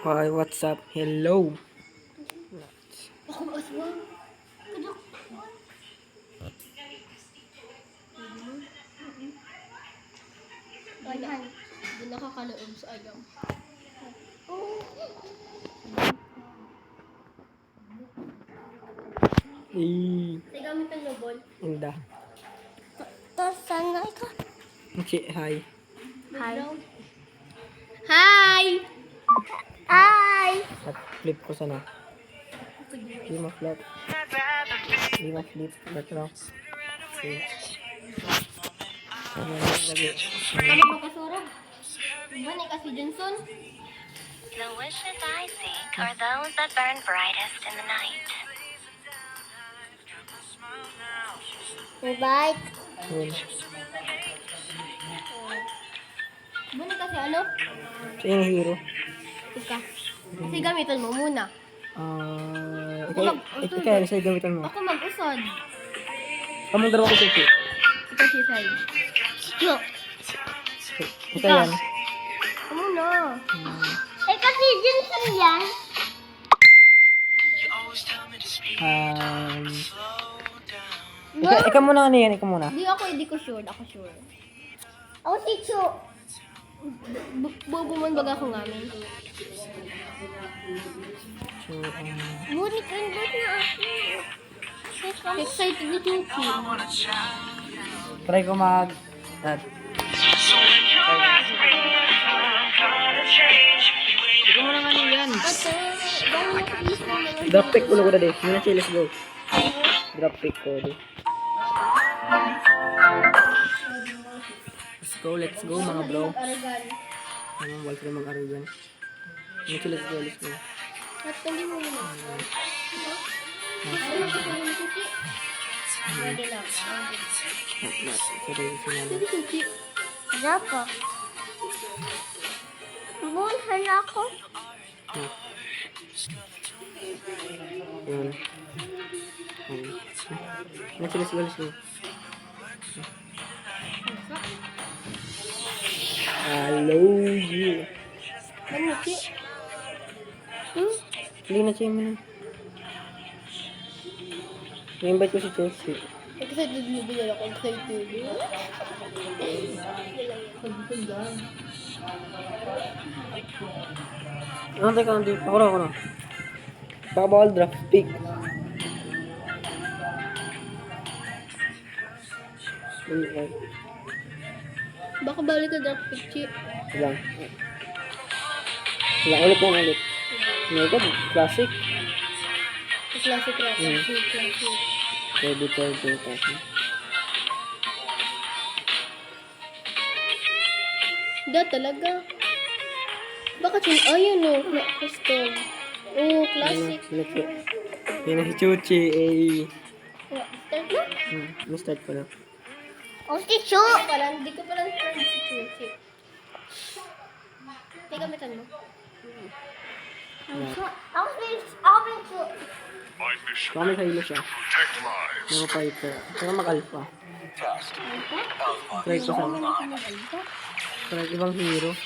Hi, what's up? Hello. Ako aswang. Kadok. Ayan. Hindi nakakalaog sa ayaw. Say gamit ang lobol. Inda. Tapos sana ikaw. Hi. Hi. Hi! Hi! At flip ko sana. Di ma flip. Di ma flip. Ba't lang? Okay. Lagi. Ano ba kasurog? Ba ni kasi Johnson? The wishes I seek are those that burn brightest in the night. Invite. Yun. Ba ni kasi ano? Siya yung hero. Ika. Kasi gamitan mo muna. Ikaw, sa'yo gamitan mo. Ako mag-usod. Kamong dalawa ko sa'yo. Ikaw si Sai. No. Ikaw yan. Ano na? Eh kasi Johnson yan. Ikaw muna ano yan, ikaw muna. Hindi ko sure. Ako sure. Ako si Chu. Bubuman baga ako ngamin. So, Ngunit invite na ako. Excited na Chuki. try ko mag... Ikaw muna nga yan. Ate, dahil nakapis mo na lang. Drop pick ko na deh. Muna siya, let's go. Drop pick ko deh. Let's go mga bro. Aragan. Anong wal sila mag-arugan. Let's go. At hindi mo muna. Ano ko sa mga Chuki? Pwede na. Sige Chuki. Rapa. Bulhan ako. Yun. Let's go. Hello, you. Ano Chuki? Hindi na siya mo na. I-invite ko si Chelsea. Excited mo ba yan ako? Excited. Teka, hindi. Ako na. Baka bawal draft pick. Baka balik ka drop pick, Chi. Lang. Ulit. Ano ko? Classic. Classic. Pwede. Da talaga. Baka chin ayun no, custom. Oh, classic. Yan na si Chuchi. Start na? Start ko na. Oh, si Chu! Hindi ko pala friend si Chuchi. Kaya gamitan mo. Ako si Chu. Baka may hilo siya. Mga fighter. Saka mag-alpha. Try ko sa try ibang hero.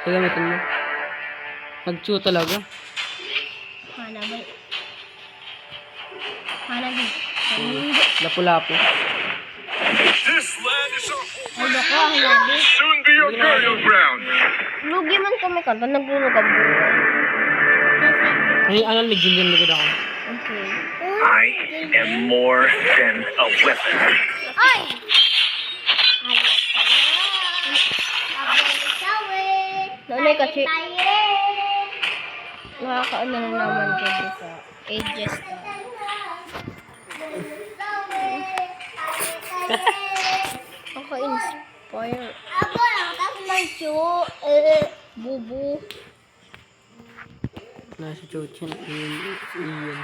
Kaya gamitin mo. Mag-chew talaga. Hana ba? Hana din. Lapu-lapu. This land is our home. Ay, baka, hanabi. Soon be your burial ground. Lugi man kami kanta, nagulog ang buhay. Ay, ano, may Jillian ligod ako. Okay. I am more than a weapon. Ay! Nanay kasi, nakakaano na naman ko sa ages na. Nakaka-inspire. Ako lang, tapos lang bubu. Nasa Chuchin. Iyan.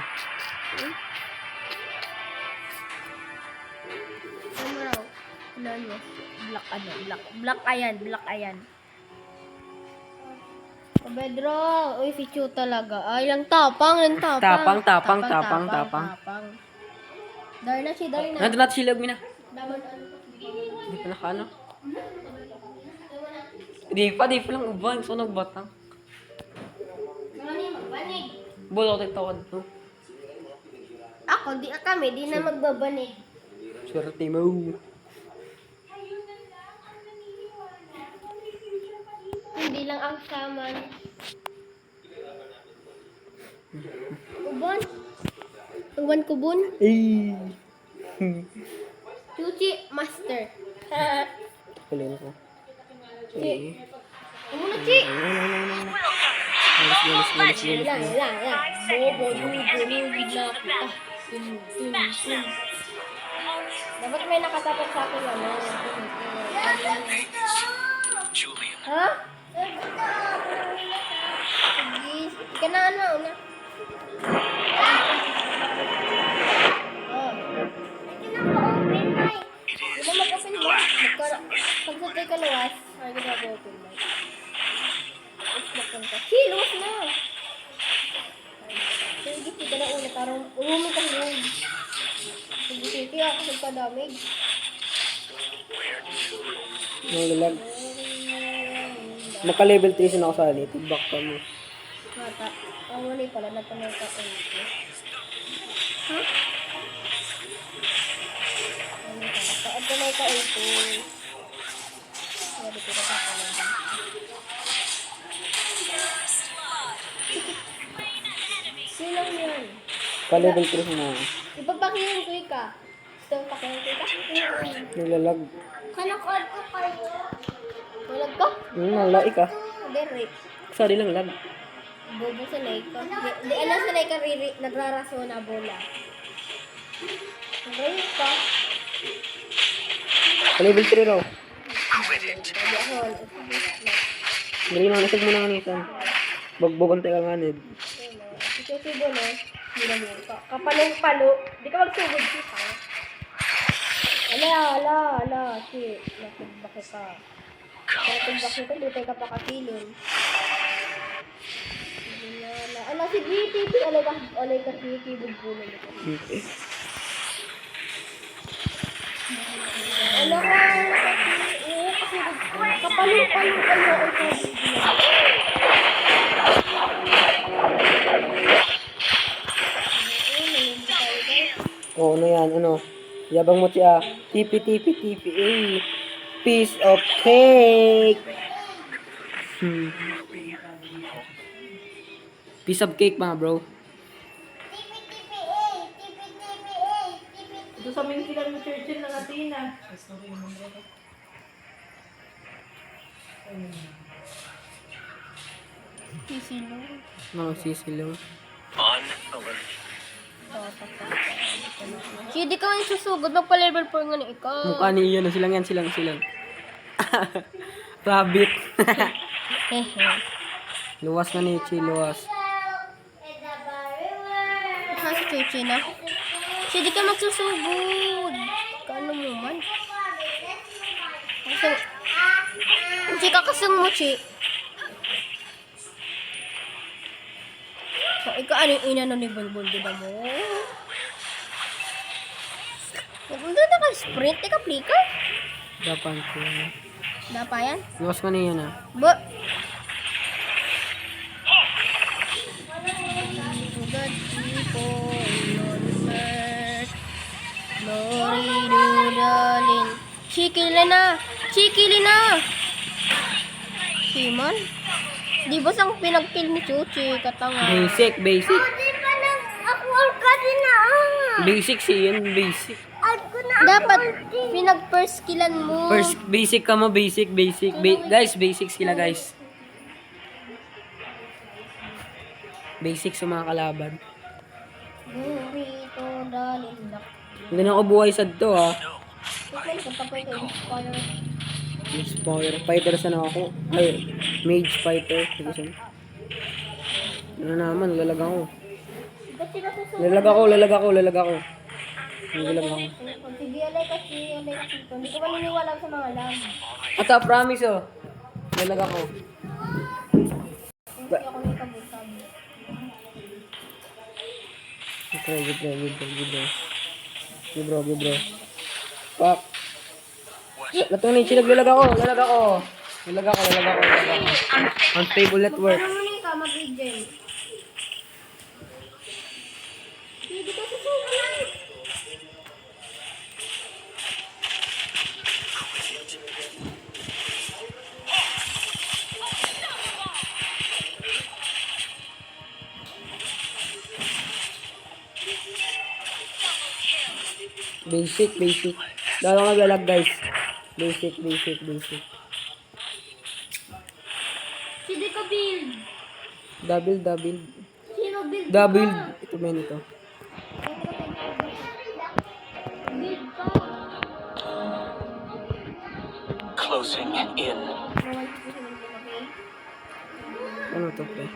Ano raw? Ano? Black ayan. Pedro, uy, si Chu talaga. Ay, lang tapang. Tapang. Darna. Nandun natin sila, Mina. Daman ano? Hindi pa naka ano. Di pa lang uban. So, nagbatang. Magbanig. Bulok tawad to. Ako, di na magbabanig. Swerte mo. Hindi lang ang saman. Uban. Uban kubun. Eh. Chuchi master. Kulin ko. Chi. Umuna, Chi. Lang. Bobo, bigla kita. Dapat may nakatapat sa akin ano. Julian. Ha? Sige. Ika na ano. Una. Oh. Ika na ma-open mic. Hindi na mag-open mic. Pag-satay ka luwas, ay hindi na mag-open mic. Luwas na. Sige, sige na una. Parang umumi ka room. Sige, kaya ako nagpa-damage. Nalalag. Naka-level 3 na ako sa ali. Tigbak ka mo. Mata. Ang mali pala, natanay ka ko ito. Ha? Natanay ka ito. Pwede ko na pala. Sino yan? Ka-level 3 na ako. Ipapakilan ko ka. Gusto mo pakilan ko ka? Nalalag. Kanakod ko kayo. Walag ka? Nalai ka. Hindi, rape. Sorry lang lag. Bobo sa Laika. Di alam sa Laika nagraraso na bola. Rape ka. Ka-level 3 raw. Hindi ako. Dali na, nasag mo na kanitan. Bagbabantay ka nga, Ned. Ito si Bono. Hindi na mo ka. Kapalong-palo. Di ka magsugod si pa. Ala. Si, nakigbaki ka. Nakigbaki ka, di tayo ka pa kakilon. Ala, si GTP. Alay ka si keyboard po na ito. Ala ka. Oo, kasi kapalong-palo kayo. Oo, ano yan, ano? Yabang mo siya. Tipi, piece of cake. Piece of cake mga bro. Ito sa amin sila ng Churchill na Latina. Mga sisilaw. On alert. Hindi ka man susugod. Magpa-level 4 nga na ikaw. Mukha ni Ian. Silang. Rabbit. Hehe. Luwas na ni Chi, luwas. Si Chuchi na. Hindi ka magsusugod. Kaano mo man? Chi, kakasang mo, Chi. So, ikaw ano yung inano ni Bulbul, di ba mo? Nagpunta na ka sprint, ikaw plika? Dapan ko. Dapa yan? Luwas ka ni Ian Ba? Good people, Glory to darling. Chikili na! Simon? Di ba sang pinag-kill ni Chuchi, katanga? Basic. Di ba nang ako ka din na Basic si Ian, basic. Dapat pinag-first killan mo. First, basic ka mo, basic. Guys, basic sila guys. Basic sa mga kalaban. Glory to darling. Hindi na ako buhay sa to ha. Ikaw, katapay ka inspire. Inspire. Fighter sana ako. Ay, mage fighter. Ano naman, lalag ako. Ba't sila susunod? Lalag ako. Lalag ako. Sige, alay kasi. Hindi ko maniniwala sa mga lag. Ata, promise oh. Lalag ako. Hindi ako nagkabusab. Good bro. Fuck. Latong Nietzsche, naglalag ako. Lalag ako. Unstable network. Parang ano ka, mag-AJ. Hindi ka susubukan. Basic. Lalo naglalag guys. Basic. Hindi ka build. Double. Sino build Double. ka? Ito men ito. Build ka. Closing in. Ano to pre?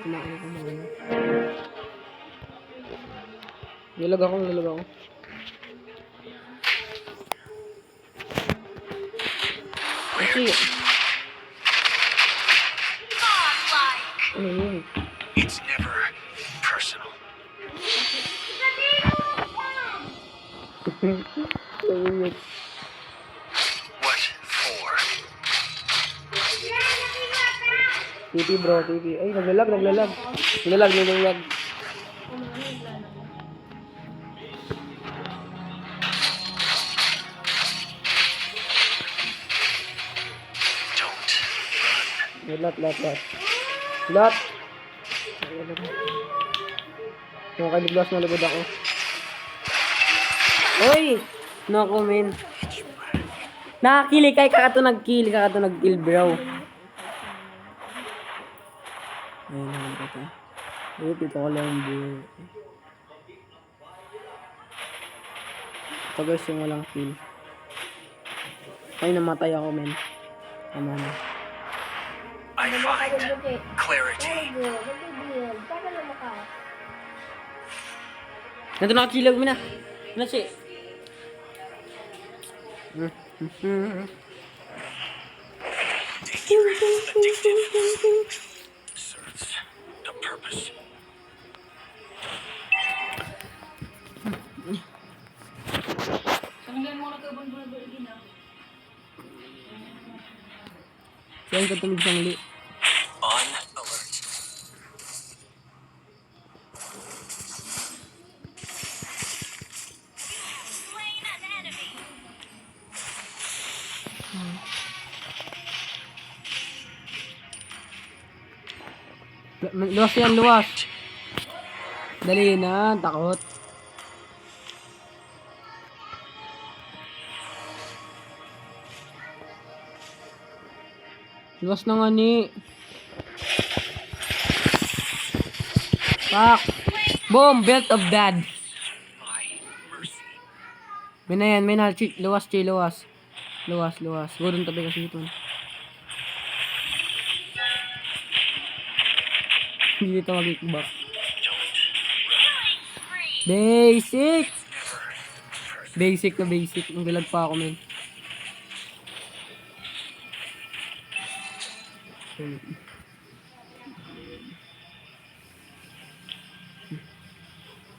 Kumain ko muna. Lalag ako. Kasi, ano yun? It's never personal. What for? TP bro, TP. Ay, naglalag. Naglalag. Don't Lot. Yung kaliblas na lagod ako. Oy! Nako men. Nakakili kay kakato nag-kill bro. Ayun naman ito. Dito ko lang bro. Ito guys yung walang kill. Ay namatay ako men. Tama na. I find clarity. Baka naman ka. Nanto nakakilag mo na. Ano siya? Serves the purpose. Saan ka tumig sangli? On alert. Luwas. Dali na, takot. Luwas na nga ni. Pak. Boom, belt of dad. May na yan, may na. Luwas. Gudong tabi kasi ito. Hindi dito mag-kickback. Basic. Ang galag pa ako, men.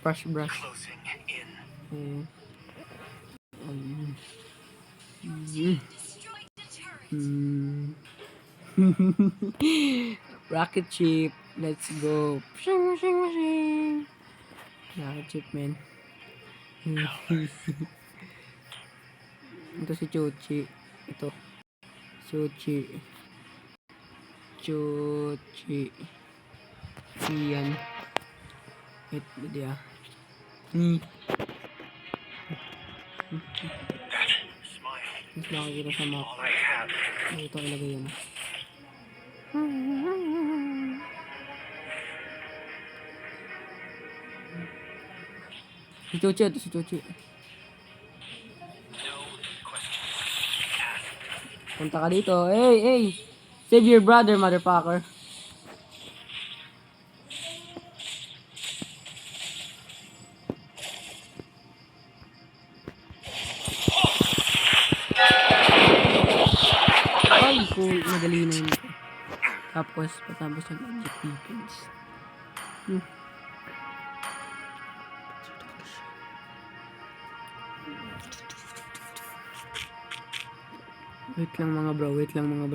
Brush. Closing in. Rocket ship. Let's go. Washing. Rocket ship, man. Ito si Chuchi. Ito. Chuchi. Iyan. Ito dia. That smile. Mas nakikita sa map. All I have. Ito ilagay yan. Si Chuchi. No questions. Punta ka dito. Hey. Save your brother, motherfucker. Ay, cool. Madali na yun. Tapos, patapos ng object defense. Wait lang mga bro, wait lang mga bro.